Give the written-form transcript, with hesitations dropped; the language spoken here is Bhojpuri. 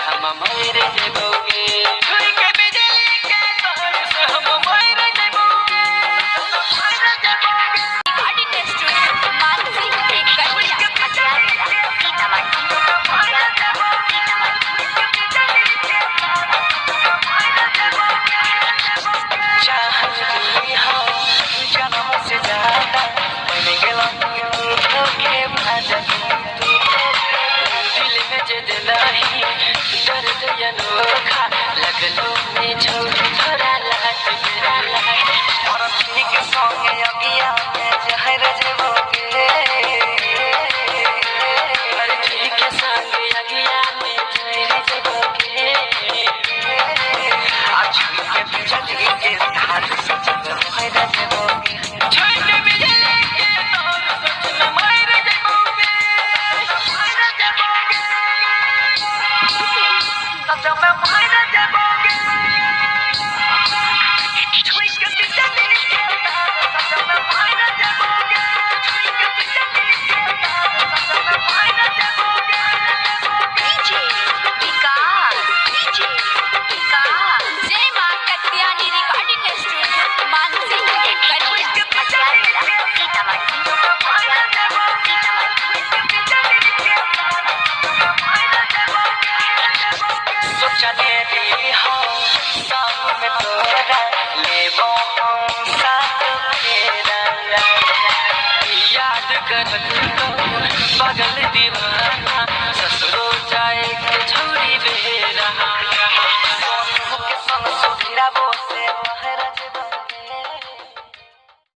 हम मर जबोगे छुई के बिजली के तार से हम मर जबोगे रिकॉर्डिंग स्टूडियो मानसी एक गढ़िया हथियार सीतामढ़ी चाहती हो जन्म से ज्यादा मैंने गला धोखे भाजन दिल में जद नहीं दर्द अनोखा लगलो में छोड़ छोरा लाट मेरा लाट और ठीक संगे अगिया में जहर जबोगे और ठीक संगे अगिया में जहर जबोगे आज के बिजली के तार से जब मर जबोगे छुई के बिजली के तार से जब मर जबोगे जब मर जबोगे छुई के बिजली के तार से जब मर जबोगे छुई के बिजली के तार से जब मर जबोगे डीजे विकास जय मां कत्यानी रिकॉर्डिंग स्टूडियो मानसी एक गढ़िया हथियार सीतामढ़ी सोचने दी हो शाम में तोरा लेबो हम साथ फेरा याद कर तो बगल दीवार